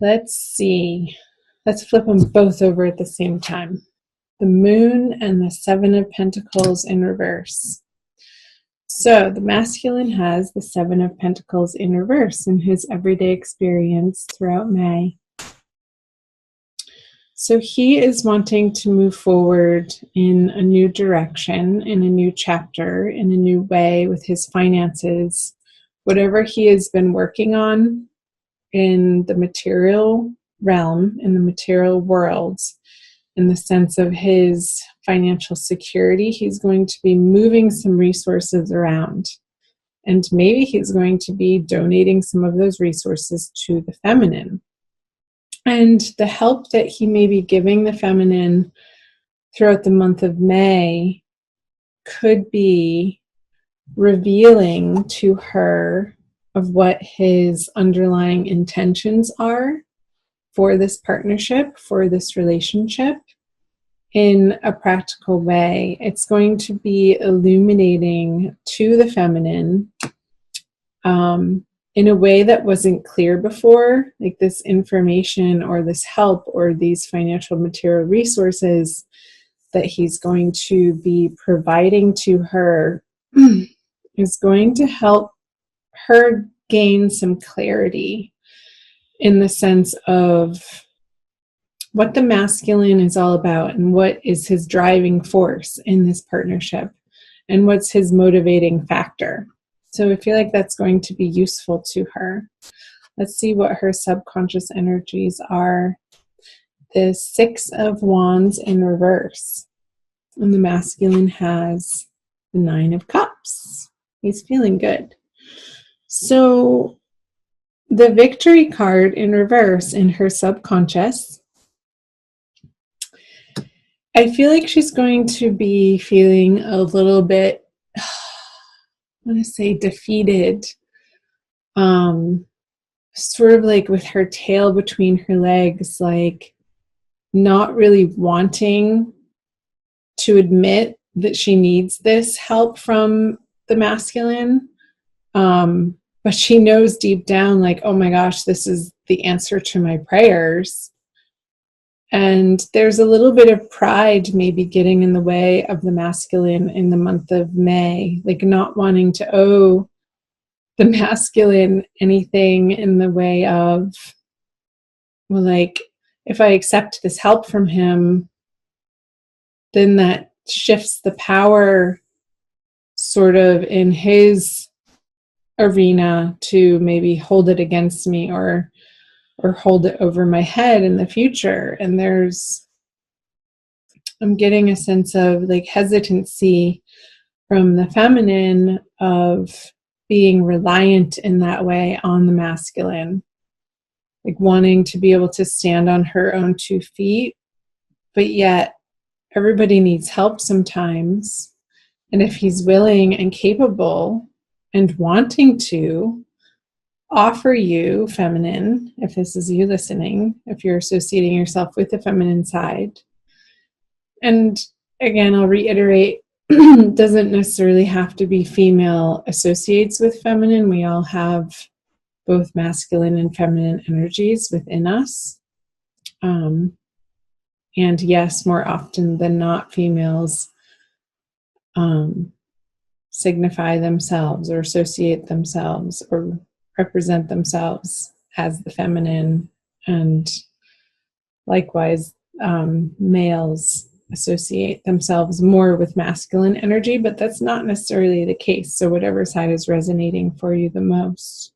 Let's see. Let's flip them both over at the same time. The Moon and the Seven of Pentacles in reverse. So the masculine has the Seven of Pentacles in reverse in his everyday experience throughout May. So he is wanting to move forward in a new direction, in a new chapter, in a new way with his finances. Whatever he has been working on in the material realm, in the material world, in the sense of his financial security, he's going to be moving some resources around. And maybe he's going to be donating some of those resources to the feminine. And the help that he may be giving the feminine throughout the month of May could be revealing to her of what his underlying intentions are for this partnership, for this relationship, in a practical way. It's going to be illuminating to the feminine in a way that wasn't clear before, like this information or this help or these financial material resources that he's going to be providing to her is going to help her gain some clarity in the sense of what the masculine is all about and what is his driving force in this partnership and what's his motivating factor. So I feel like that's going to be useful to her. Let's see what her subconscious energies are. The Six of Wands in reverse. And the masculine has the Nine of Cups. He's feeling good. So the Victory card in reverse in her subconscious, I feel like she's going to be feeling a little bit, I want to say, defeated, sort of like with her tail between her legs, like not really wanting to admit that she needs this help from the masculine. But she knows deep down, like, oh my gosh, this is the answer to my prayers. And there's a little bit of pride maybe getting in the way of the masculine in the month of May, like not wanting to owe the masculine anything in the way of, well, like, if I accept this help from him, then that shifts the power sort of in his arena to maybe hold it against me or hold it over my head in the future. And I'm getting a sense of like hesitancy from the feminine of being reliant in that way on the masculine, like wanting to be able to stand on her own 2 feet, but yet everybody needs help sometimes. And if he's willing and capable and wanting to offer you, feminine, if this is you listening, if you're associating yourself with the feminine side. And again, I'll reiterate, doesn't necessarily have to be female associates with feminine. We all have both masculine and feminine energies within us. And yes, more often than not, females signify themselves or associate themselves or represent themselves as the feminine, and likewise males associate themselves more with masculine energy, but that's not necessarily the case. So whatever side is resonating for you the most.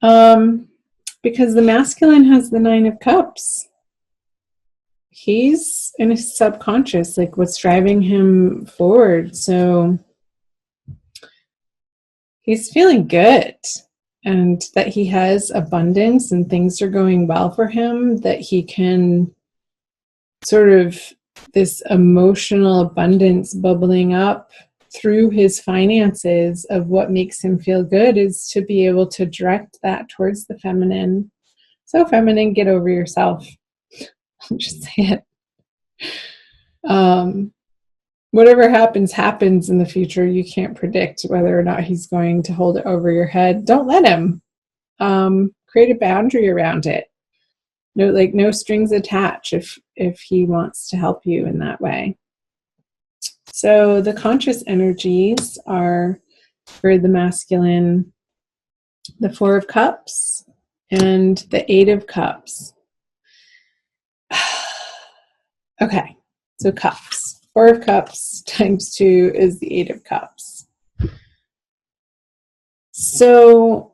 Because the masculine has the Nine of Cups. He's in his subconscious, like what's driving him forward. So he's feeling good, and that he has abundance and things are going well for him, that he can sort of this emotional abundance bubbling up through his finances of what makes him feel good is to be able to direct that towards the feminine. So feminine, get over yourself. I'll just say it. Whatever happens in the future. You can't predict whether or not he's going to hold it over your head. Don't let him. create a boundary around it. No, like no strings attached if he wants to help you in that way. So the conscious energies are for the masculine, the Four of Cups and the Eight of Cups. Okay, so cups. Four of Cups times 2 is the Eight of Cups. So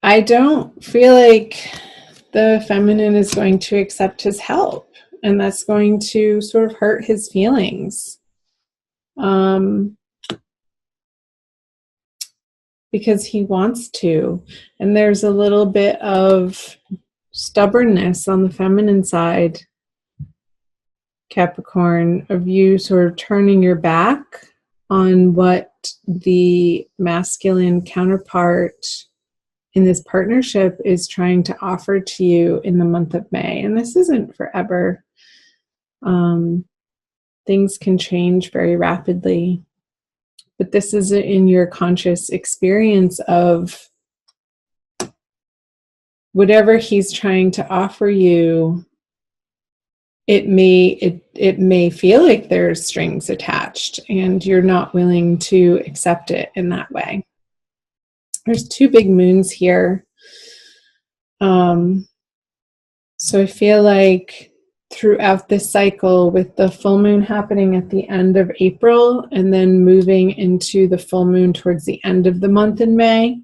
I don't feel like the feminine is going to accept his help, and that's going to sort of hurt his feelings. Because he wants to. And there's a little bit of stubbornness on the feminine side, Capricorn, of you sort of turning your back on what the masculine counterpart in this partnership is trying to offer to you in the month of May. And this isn't forever. Things can change very rapidly. But this is in your conscious experience of whatever he's trying to offer you. It may feel like there's strings attached and you're not willing to accept it in that way. There's 2 big moons here. So I feel like throughout this cycle, with the full moon happening at the end of April and then moving into the full moon towards the end of the month in May,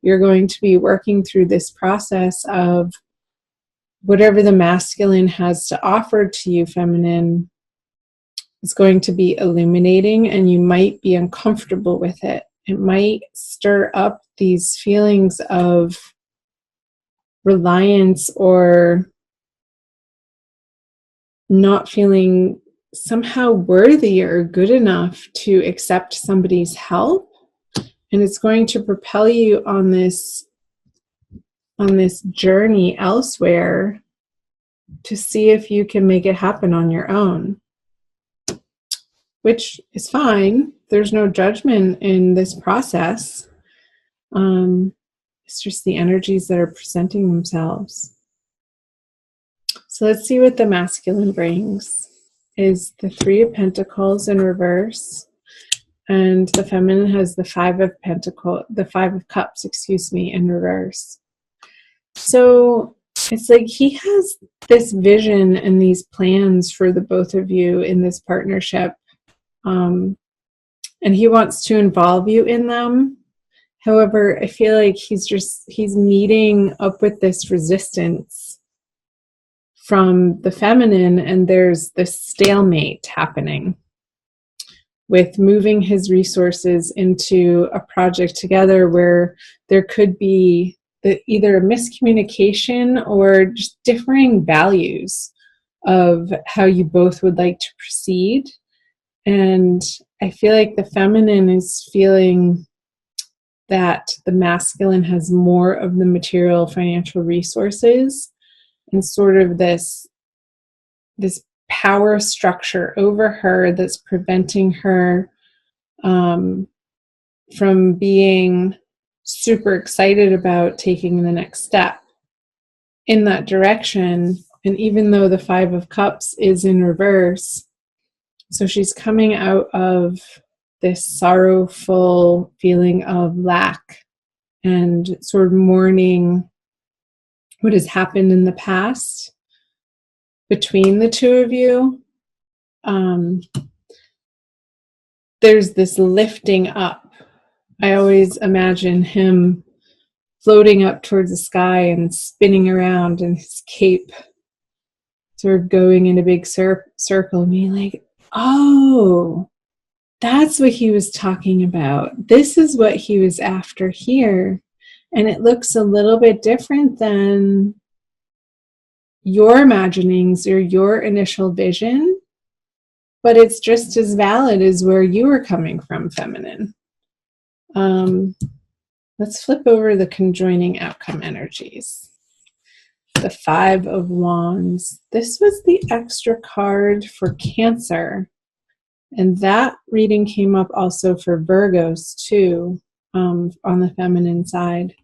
you're going to be working through this process of whatever the masculine has to offer to you, feminine, is going to be illuminating, and you might be uncomfortable with it. It might stir up these feelings of reliance or not feeling somehow worthy or good enough to accept somebody's help. And it's going to propel you on this journey elsewhere to see if you can make it happen on your own, which is fine. There's no judgment in this process. It's just the energies that are presenting themselves. So let's see what the masculine brings. Is the 3 of Pentacles in reverse, and the feminine has the 5 of Cups, in reverse. So it's like he has this vision and these plans for the both of you in this partnership, and he wants to involve you in them. However, I feel like he's meeting up with this resistance from the feminine, and there's this stalemate happening with moving his resources into a project together where there could be either a miscommunication or just differing values of how you both would like to proceed. And I feel like the feminine is feeling that the masculine has more of the material financial resources and sort of this power structure over her that's preventing her from being super excited about taking the next step in that direction. And even though the 5 of Cups is in reverse, so she's coming out of this sorrowful feeling of lack and sort of mourning what has happened in the past between the 2 of you. There's this lifting up. I always imagine him floating up towards the sky and spinning around in his cape, sort of going in a big circle, and being like, oh, that's what he was talking about. This is what he was after here. And it looks a little bit different than your imaginings or your initial vision, but it's just as valid as where you were coming from, feminine. Let's flip over the conjoining outcome energies. The 5 of Wands. This was the extra card for Cancer. And that reading came up also for Virgos too, on the feminine side.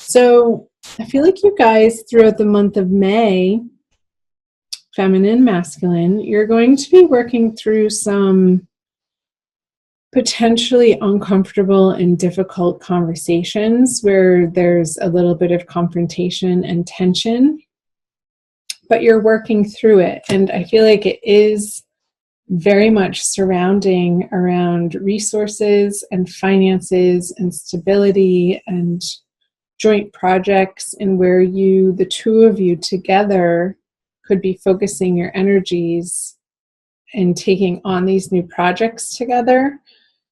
So I feel like you guys throughout the month of May, feminine, masculine, you're going to be working through some potentially uncomfortable and difficult conversations where there's a little bit of confrontation and tension, but you're working through it. And I feel like it is very much surrounding around resources and finances and stability and joint projects, and where you, the two of you together, could be focusing your energies and taking on these new projects together,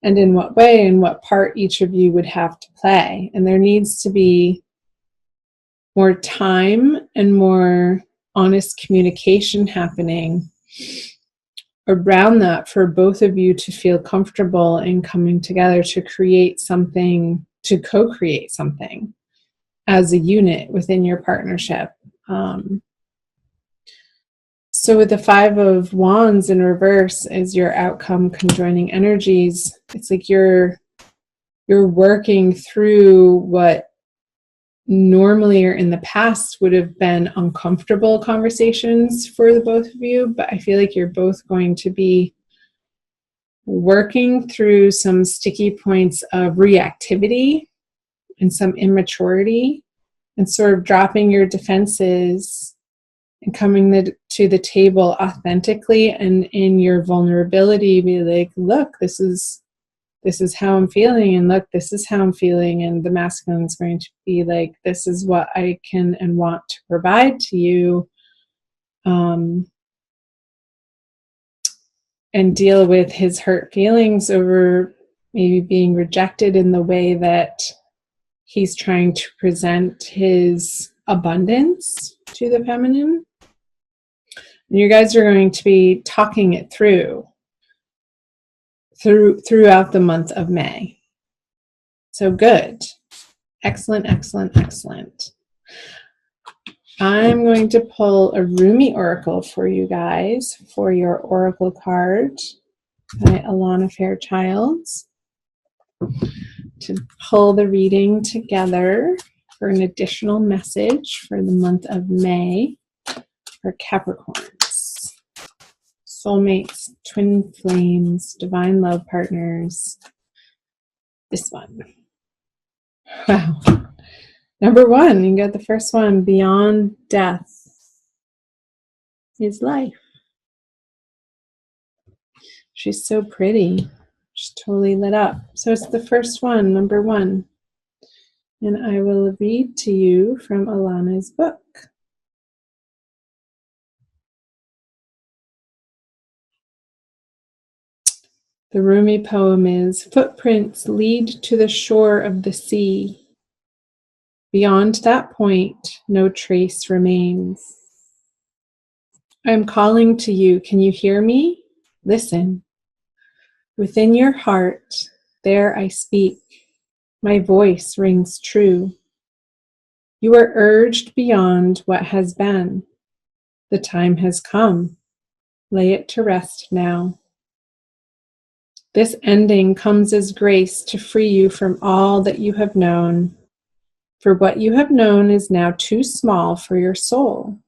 and in what way and what part each of you would have to play. And there needs to be more time and more honest communication happening around that for both of you to feel comfortable in coming together to create something, to co-create something as a unit within your partnership. So with the Five of Wands in reverse as your outcome conjoining energies, it's like you're working through what normally or in the past would have been uncomfortable conversations for the both of you, but I feel like you're both going to be working through some sticky points of reactivity and some immaturity, and sort of dropping your defenses and coming to the table authentically and in your vulnerability, be like, look, this is how I'm feeling, and look, this is how I'm feeling. And the masculine is going to be like, this is what I can and want to provide to you, and deal with his hurt feelings over maybe being rejected in the way that he's trying to present his abundance to the feminine. And you guys are going to be talking it throughout the month of May. So good. Excellent, excellent, excellent. I'm going to pull a Rumi Oracle for you guys for your Oracle card by Alana Fairchild to pull the reading together for an additional message for the month of May for Capricorns, soulmates, twin flames, divine love partners. This one. Wow. Number one, you got the first one. Beyond death is life. She's so pretty. She's totally lit up. So it's the first one, number one. And I will read to you from Alana's book. The Rumi poem is, footprints lead to the shore of the sea. Beyond that point, no trace remains. I am calling to you. Can you hear me? Listen. Within your heart, there I speak. My voice rings true. You are urged beyond what has been. The time has come. Lay it to rest now. This ending comes as grace to free you from all that you have known. For what you have known is now too small for your soul.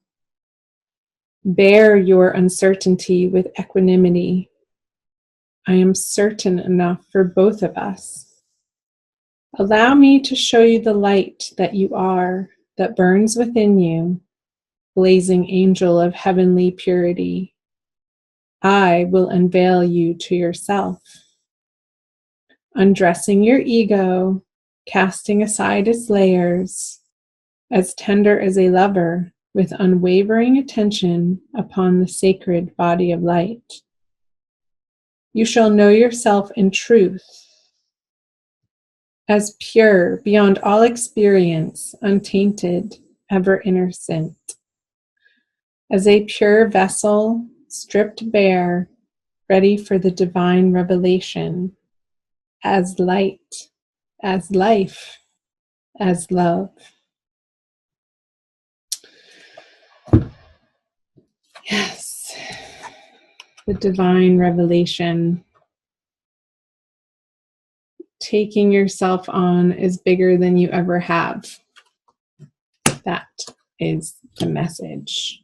Bear your uncertainty with equanimity. I am certain enough for both of us. Allow me to show you the light that you are, that burns within you, blazing angel of heavenly purity. I will unveil you to yourself. Undressing your ego, casting aside its layers, as tender as a lover, with unwavering attention upon the sacred body of light. You shall know yourself in truth, as pure, beyond all experience, untainted, ever innocent. As a pure vessel, stripped bare, ready for the divine revelation, as light, as life, as love. Yes, the divine revelation. Taking yourself on is bigger than you ever have. That is the message.